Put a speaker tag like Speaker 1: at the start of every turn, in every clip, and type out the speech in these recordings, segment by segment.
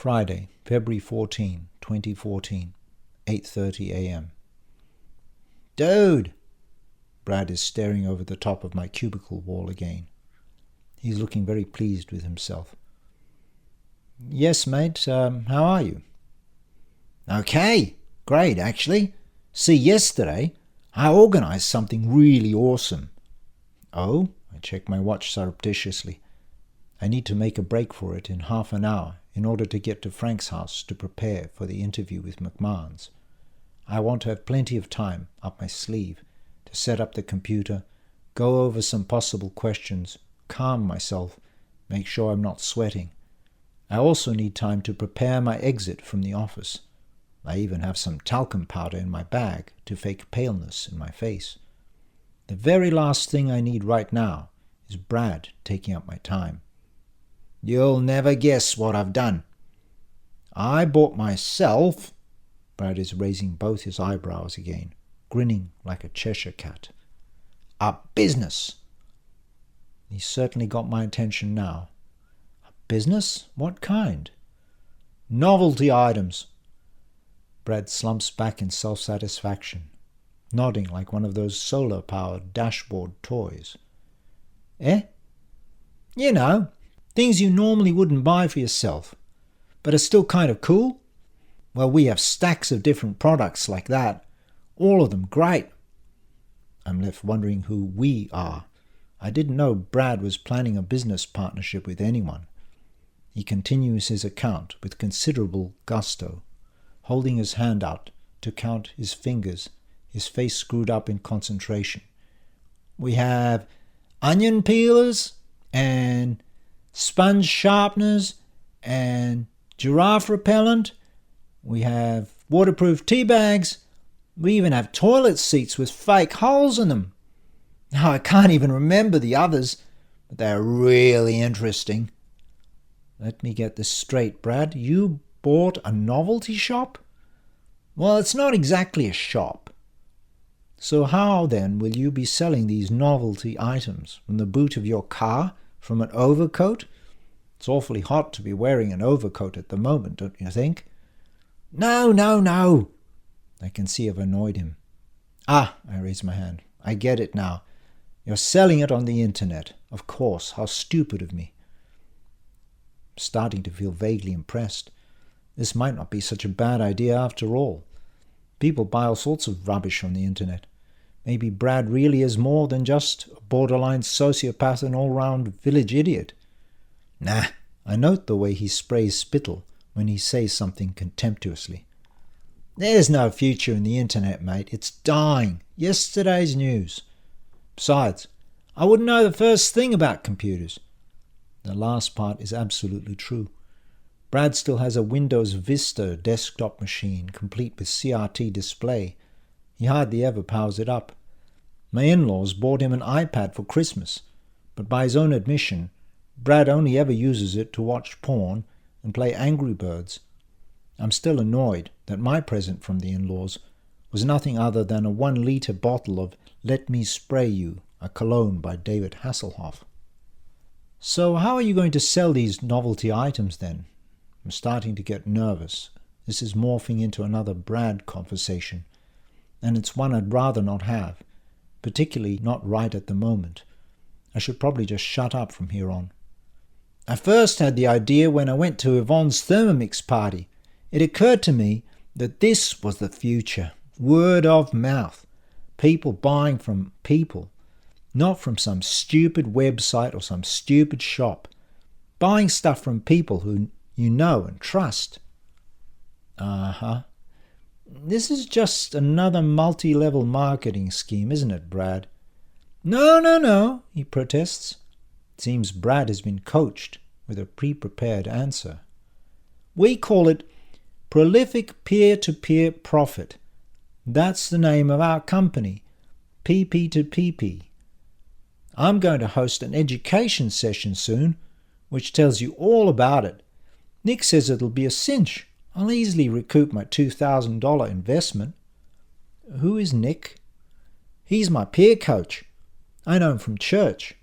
Speaker 1: Friday, February 14, 2014, 8:30 a.m. Dude! Brad is staring over the top of my cubicle wall again. He's looking very pleased with himself. Yes, mate, how are you? Okay, great, actually. See, yesterday, I organised something really awesome. Oh? I check my watch surreptitiously. I need to make a break for it in half an hour in order to get to Frank's house to prepare for the interview with McMahon's. I want to have plenty of time up my sleeve to set up the computer, go over some possible questions, calm myself, make sure I'm not sweating. I also need time to prepare my exit from the office. I even have some talcum powder in my bag to fake paleness in my face. The very last thing I need right now is Brad taking up my time. You'll never guess what I've done. I bought myself... Brad is raising both his eyebrows again, grinning like a Cheshire cat. A business! He's certainly got my attention now. A business? What kind? Novelty items. Brad slumps back in self-satisfaction, nodding like one of those solar-powered dashboard toys. Eh? You know, things you normally wouldn't buy for yourself, but are still kind of cool. Well, we have stacks of different products like that, all of them great. I'm left wondering who we are. I didn't know Brad was planning a business partnership with anyone. He continues his account with considerable gusto, holding his hand out to count his fingers, his face screwed up in concentration. We have onion peelers and sponge sharpeners and giraffe repellent. We have waterproof tea bags. We even have toilet seats with fake holes in them. Now, I can't even remember the others, but they're really interesting. Let me get this straight, Brad. You bought a novelty shop? Well, it's not exactly a shop. So how, then, will you be selling these novelty items? From the boot of your car? From an overcoat? It's awfully hot to be wearing an overcoat at the moment, don't you think? No. I can see I've annoyed him. Ah, I raise my hand. I get it now. You're selling it on the internet. Of course, how stupid of me. I'm starting to feel vaguely impressed. This might not be such a bad idea after all. People buy all sorts of rubbish on the internet. Maybe Brad really is more than just a borderline sociopath and all-round village idiot. Nah, I note the way he sprays spittle when he says something contemptuously. There's no future in the internet, mate. It's dying. Yesterday's news. Besides, I wouldn't know the first thing about computers. The last part is absolutely true. Brad still has a Windows Vista desktop machine complete with CRT display. He hardly ever powers it up. My in-laws bought him an iPad for Christmas, but by his own admission, Brad only ever uses it to watch porn and play Angry Birds. I'm still annoyed that my present from the in-laws was nothing other than a 1-litre bottle of Let Me Spray You, a cologne by David Hasselhoff. So how are you going to sell these novelty items then? I'm starting to get nervous. This is morphing into another Brad conversation, and it's one I'd rather not have, particularly not right at the moment. I should probably just shut up from here on. I first had the idea when I went to Yvonne's Thermomix party. It occurred to me that this was the future. Word of mouth. People buying from people. Not from some stupid website or some stupid shop. Buying stuff from people who you know and trust. This is just another multi-level marketing scheme, isn't it, Brad? No, he protests. It seems Brad has been coached with a pre-prepared answer. We call it Prolific Peer-to-Peer Profit. That's the name of our company, PP2PP. I'm going to host an education session soon, which tells you all about it. Nick says it'll be a cinch. I'll easily recoup my $2,000 investment. Who is Nick? He's my peer coach. I know him from church.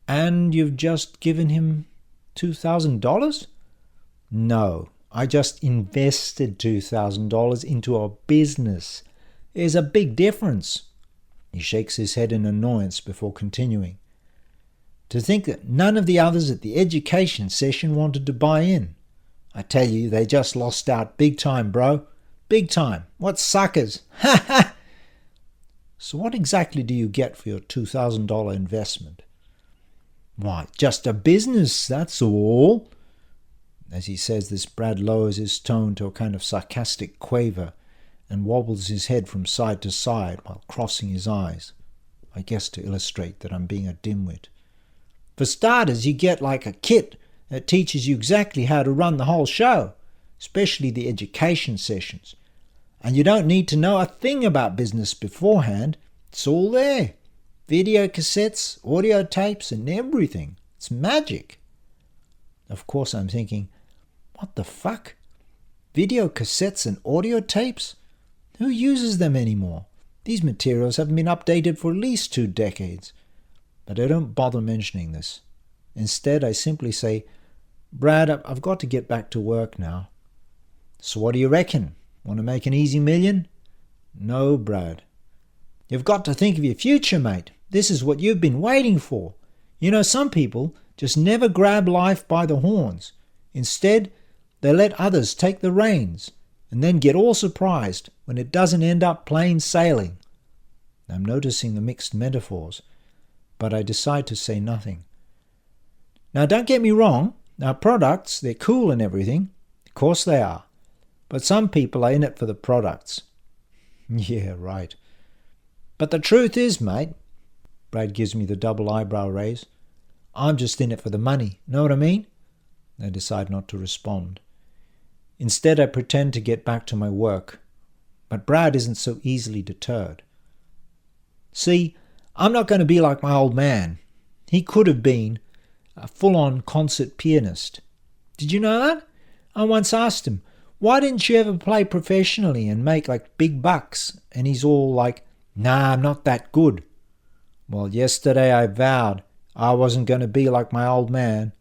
Speaker 1: And you've just given him $2,000? No, I just invested $2,000 into a business. There's a big difference. He shakes his head in annoyance before continuing. To think that none of the others at the education session wanted to buy in. I tell you, they just lost out big time, bro. Big time. What suckers. Ha ha! So what exactly do you get for your $2,000 investment? Why, just a business, that's all. As he says this, Brad lowers his tone to a kind of sarcastic quaver and wobbles his head from side to side while crossing his eyes, I guess to illustrate that I'm being a dimwit. For starters, you get like a kit that teaches you exactly how to run the whole show, especially the education sessions. And you don't need to know a thing about business beforehand. It's all there. Video cassettes, audio tapes, and everything. It's magic. Of course I'm thinking, what the fuck? Video cassettes and audio tapes? Who uses them anymore? These materials haven't been updated for at least 2 decades. But I don't bother mentioning this. Instead, I simply say, Brad, I've got to get back to work now. So what do you reckon? Want to make an easy million? No, Brad. You've got to think of your future, mate. This is what you've been waiting for. You know, some people just never grab life by the horns. Instead, they let others take the reins and then get all surprised when it doesn't end up plain sailing. I'm noticing the mixed metaphors, but I decide to say nothing. Now, don't get me wrong. Our products, they're cool and everything. Of course they are. But some people are in it for the products. Yeah, right. But the truth is, mate, Brad gives me the double eyebrow raise, I'm just in it for the money. Know what I mean? I decide not to respond. Instead, I pretend to get back to my work. But Brad isn't so easily deterred. See, I'm not going to be like my old man. He could have been a full-on concert pianist. Did you know that? I once asked him, why didn't you ever play professionally and make like big bucks? And he's all like, nah, I'm not that good. Well, yesterday I vowed I wasn't going to be like my old man.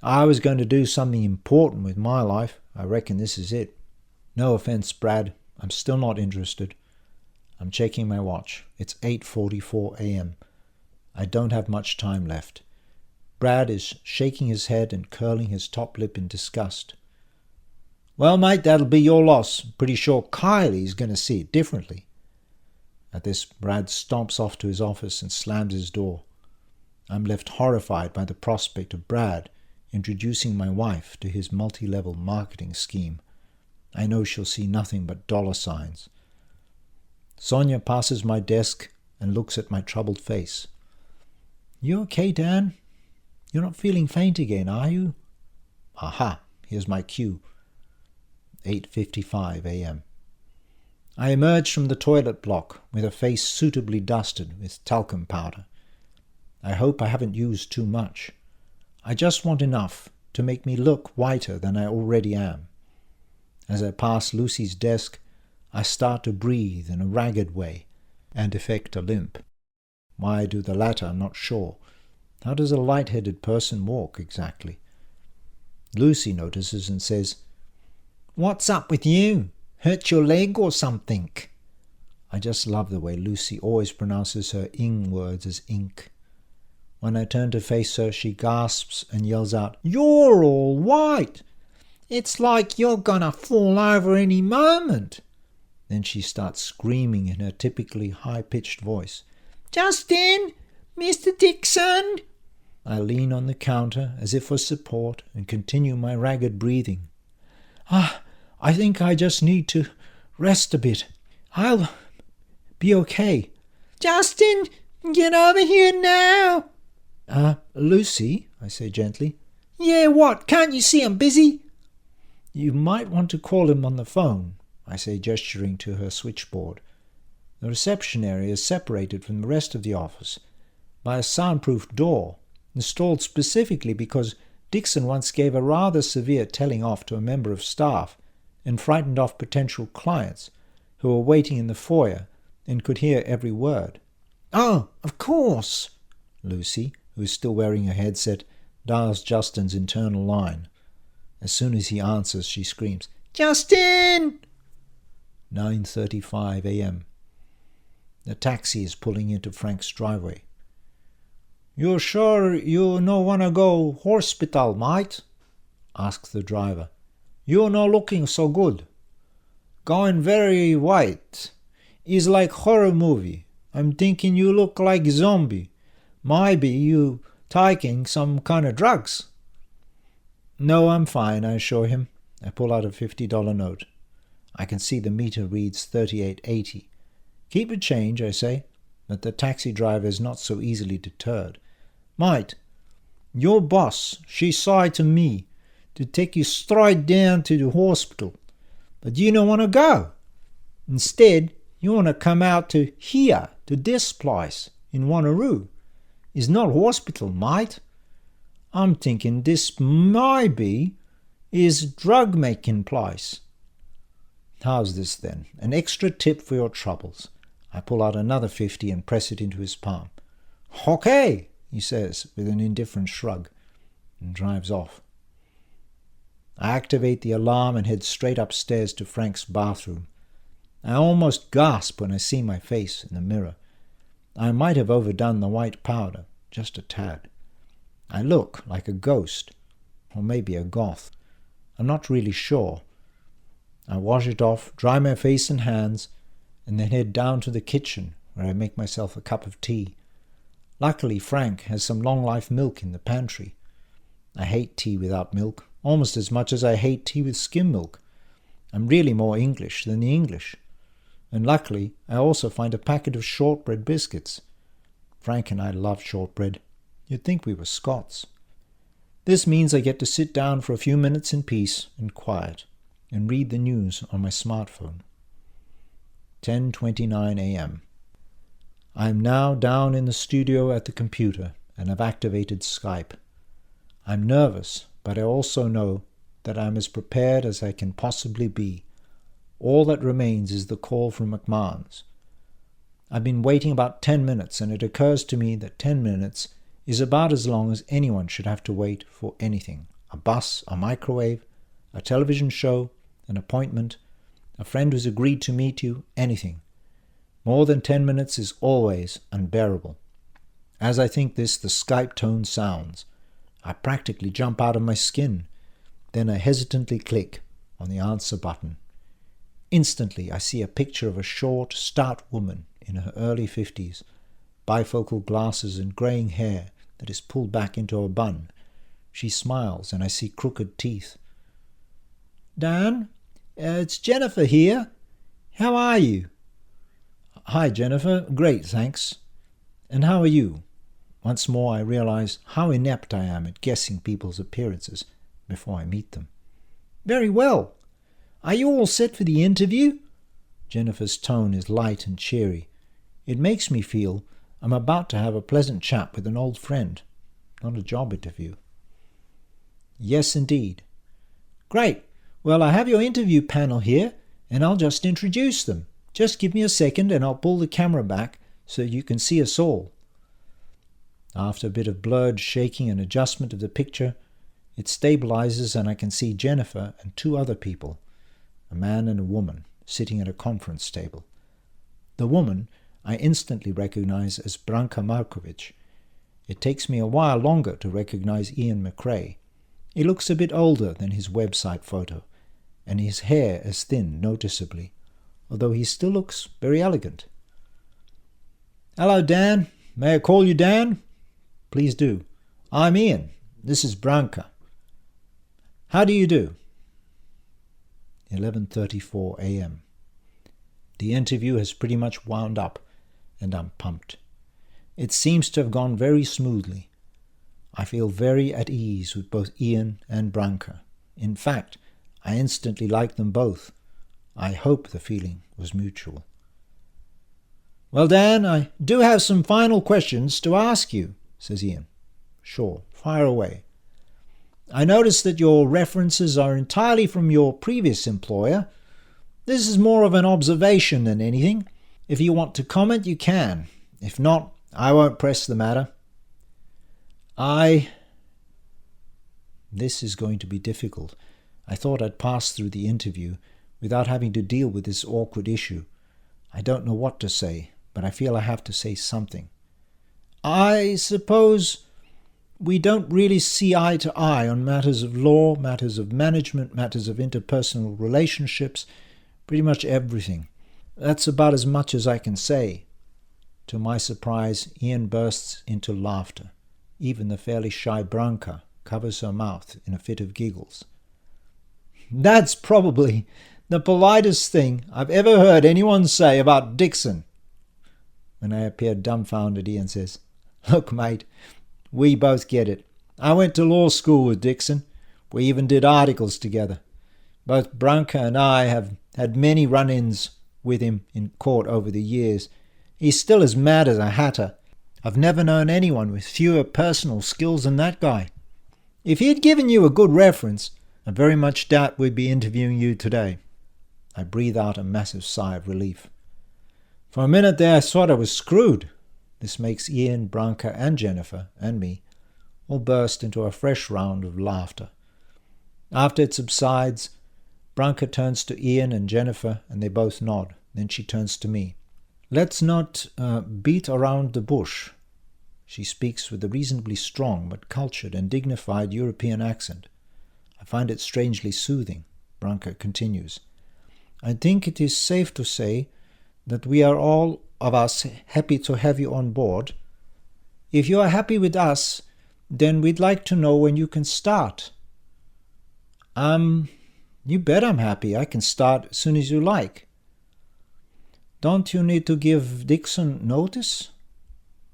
Speaker 1: I was going to do something important with my life. I reckon this is it. No offense, Brad. I'm still not interested. I'm checking my watch. It's 8:44 a.m. I don't have much time left. Brad is shaking his head and curling his top lip in disgust. Well, mate, that'll be your loss. Pretty sure Kylie's going to see it differently. At this, Brad stomps off to his office and slams his door. I'm left horrified by the prospect of Brad introducing my wife to his multi-level marketing scheme. I know she'll see nothing but dollar signs. Sonia passes my desk and looks at my troubled face. You okay, Dan? You're not feeling faint again, are you? Aha, here's my cue. 8:55 a.m. I emerge from the toilet block with a face suitably dusted with talcum powder. I hope I haven't used too much. I just want enough to make me look whiter than I already am. As I pass Lucy's desk, I start to breathe in a ragged way and effect a limp. Why I do the latter, I'm not sure. How does a light-headed person walk exactly? Lucy notices and says, What's up with you? Hurt your leg or something? I just love the way Lucy always pronounces her ing words as ink. When I turn to face her, she gasps and yells out, You're all white! It's like you're gonna fall over any moment. Then she starts screaming in her typically high-pitched voice. Justin! Mr. Dixon! I lean on the counter as if for support and continue my ragged breathing. I think I just need to rest a bit. I'll be okay. Justin, get over here now. Lucy, I say gently. Yeah, what? Can't you see I'm busy? You might want to call him on the phone, I say, gesturing to her switchboard. The reception area is separated from the rest of the office by a soundproof door, installed specifically because Dixon once gave a rather severe telling off to a member of staff and frightened off potential clients who were waiting in the foyer and could hear every word. Oh, of course, Lucy, who is still wearing her headset, dials Justin's internal line. As soon as he answers, she screams, "Justin!" 9:35 a.m. The taxi is pulling into Frank's driveway. "You sure you no wanna go hospital, mate?" asks the driver. "You no looking so good. Going very white. Is like horror movie. I'm thinking you look like zombie. Maybe you taking some kind of drugs." "No, I'm fine," I assure him. I pull out a $50 note. I can see the meter reads $38.80. "Keep the change," I say, but the taxi driver is not so easily deterred. "Mate, your boss, she said to me to take you straight down to the hospital, but you don't want to go. Instead, you want to come out to here, to this place in Wanneroo. It's not hospital, mate. I'm thinking this maybe is drug-making place." "How's this then? An extra tip for your troubles." I pull out another 50 and press it into his palm. "Okay," he says with an indifferent shrug, and drives off. I activate the alarm and head straight upstairs to Frank's bathroom. I almost gasp when I see my face in the mirror. I might have overdone the white powder, just a tad. I look like a ghost, or maybe a goth. I'm not really sure. I wash it off, dry my face and hands, and then head down to the kitchen where I make myself a cup of tea. Luckily, Frank has some long-life milk in the pantry. I hate tea without milk, almost as much as I hate tea with skim milk. I'm really more English than the English. And luckily, I also find a packet of shortbread biscuits. Frank and I love shortbread. You'd think we were Scots. This means I get to sit down for a few minutes in peace and quiet and read the news on my smartphone. 10:29 a.m. I am now down in the studio at the computer and have activated Skype. I'm nervous, but I also know that I'm as prepared as I can possibly be. All that remains is the call from McMahon's. I've been waiting about 10 minutes, and it occurs to me that 10 minutes is about as long as anyone should have to wait for anything. A bus, a microwave, a television show, an appointment, a friend who's agreed to meet you, anything. More than 10 minutes is always unbearable. As I think this, the Skype tone sounds. I practically jump out of my skin. Then I hesitantly click on the answer button. Instantly, I see a picture of a short, stout woman in her early 50s, bifocal glasses and greying hair that is pulled back into a bun. She smiles, and I see crooked teeth. "Dan, it's Jennifer here. How are you?" "Hi, Jennifer. Great, thanks. And how are you?" Once more I realize how inept I am at guessing people's appearances before I meet them. "Very well. Are you all set for the interview?" Jennifer's tone is light and cheery. It makes me feel I'm about to have a pleasant chat with an old friend, not a job interview. "Yes, indeed." "Great. Well, I have your interview panel here, and I'll just introduce them. Just give me a second and I'll pull the camera back so you can see us all." After a bit of blurred shaking and adjustment of the picture, it stabilizes and I can see Jennifer and two other people, a man and a woman, sitting at a conference table. The woman I instantly recognize as Branka Markovic. It takes me a while longer to recognize Ian McRae. He looks a bit older than his website photo, and his hair is thin noticeably, although he still looks very elegant. "Hello, Dan. May I call you Dan?" "Please do." "I'm Ian. This is Branka." "How do you do?" 11:34 a.m. The interview has pretty much wound up, and I'm pumped. It seems to have gone very smoothly. I feel very at ease with both Ian and Branka. In fact, I instantly like them both. I hope the feeling was mutual. "Well, Dan, I do have some final questions to ask you," says Ian. "Sure, fire away." "I notice that your references are entirely from your previous employer. This is more of an observation than anything. If you want to comment, you can. If not, I won't press the matter." This is going to be difficult, I thought I'd pass through the interview without having to deal with this awkward issue. I don't know what to say, but I feel I have to say something. I suppose we don't really see eye to eye on matters of law, matters of management, matters of interpersonal relationships, pretty much everything. That's about as much as I can say. To my surprise, Ian bursts into laughter. Even the fairly shy Branka covers her mouth in a fit of giggles. That's probably the politest thing I've ever heard anyone say about Dixon. When I appear dumbfounded, Ian says, Look, mate, we both get it. I went to law school with Dixon. We even did articles together. Both Branka and I have had many run-ins with him in court over the years. He's still as mad as a hatter. I've never known anyone with fewer personal skills than that guy. If he had given you a good reference, I very much doubt we'd be interviewing you today. I breathe out a massive sigh of relief. For a minute there I thought I was screwed. This makes Ian, Branka and Jennifer, and me, all burst into a fresh round of laughter. After it subsides, Branka turns to Ian and Jennifer and they both nod. Then she turns to me. Let's not beat around the bush. She speaks with a reasonably strong but cultured and dignified European accent. I find it strangely soothing. Branka continues. I think it is safe to say that we are all of us happy to have you on board. If you are happy with us, then we'd like to know when you can start. You bet I'm happy. I can start as soon as you like. Don't you need to give Dixon notice?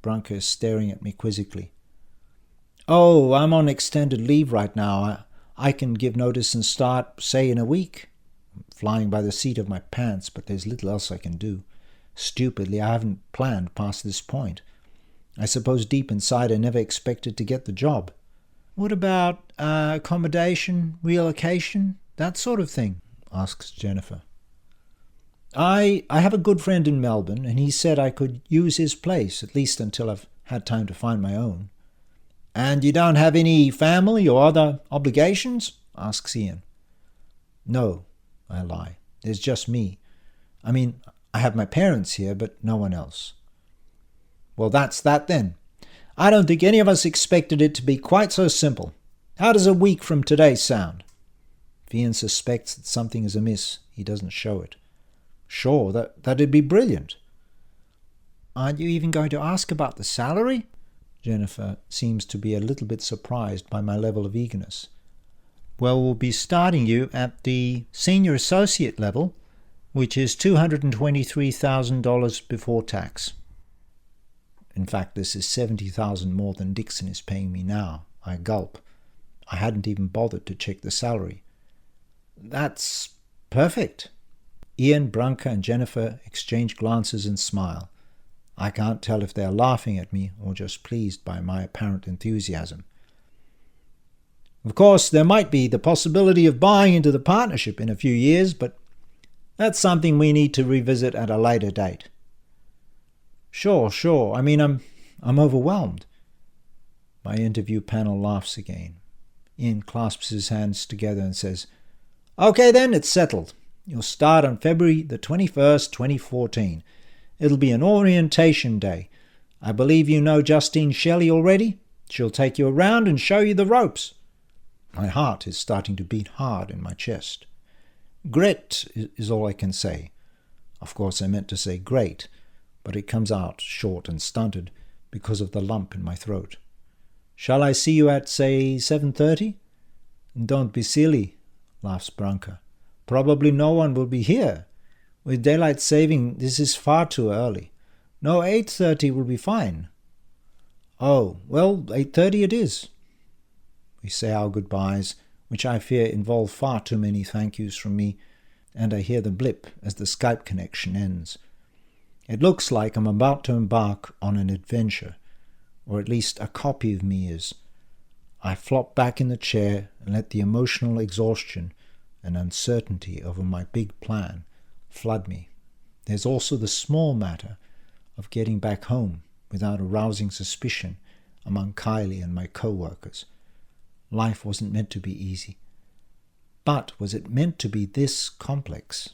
Speaker 1: Branka is staring at me quizzically. Oh, I'm on extended leave right now. I can give notice and start, say, in a week. I'm flying by the seat of my pants, but there's little else I can do. Stupidly, I haven't planned past this point. I suppose deep inside I never expected to get the job. What about accommodation, relocation, that sort of thing? Asks Jennifer. I have a good friend in Melbourne, and he said I could use his place, at least until I've had time to find my own. And you don't have any family or other obligations? Asks Ian. No, I lie. There's just me. I mean, I have my parents here, but no one else. Well, that's that then. I don't think any of us expected it to be quite so simple. How does a week from today sound? If Ian suspects that something is amiss, he doesn't show it. Sure, that'd be brilliant. Aren't you even going to ask about the salary? Jennifer seems to be a little bit surprised by my level of eagerness. Well, we'll be starting you at the senior associate level, which is $223,000 before tax. In fact, this is $70,000 more than Dixon is paying me now. I gulp. I hadn't even bothered to check the salary. That's perfect. Ian, Branka and Jennifer exchange glances and smile. I can't tell if they are laughing at me or just pleased by my apparent enthusiasm. Of course, there might be the possibility of buying into the partnership in a few years, but that's something we need to revisit at a later date. Sure. I mean, I'm overwhelmed. My interview panel laughs again. Ian clasps his hands together and says, Okay then, it's settled. You'll start on February the 21st, 2014. It'll be an orientation day. I believe you know Justine Shelley already. She'll take you around and show you the ropes. My heart is starting to beat hard in my chest. Grit is all I can say. Of course, I meant to say great, but it comes out short and stunted because of the lump in my throat. Shall I see you at, say, 7:30? Don't be silly, laughs Branka. Probably no one will be here. With daylight saving, this is far too early. No, 8:30 will be fine. Oh, well, 8:30 it is. We say our goodbyes, which I fear involve far too many thank yous from me, and I hear the blip as the Skype connection ends. It looks like I'm about to embark on an adventure, or at least a copy of me is. I flop back in the chair and let the emotional exhaustion and uncertainty over my big plan flood me. There's also the small matter of getting back home without arousing suspicion among Kylie and my co-workers. Life wasn't meant to be easy. But was it meant to be this complex?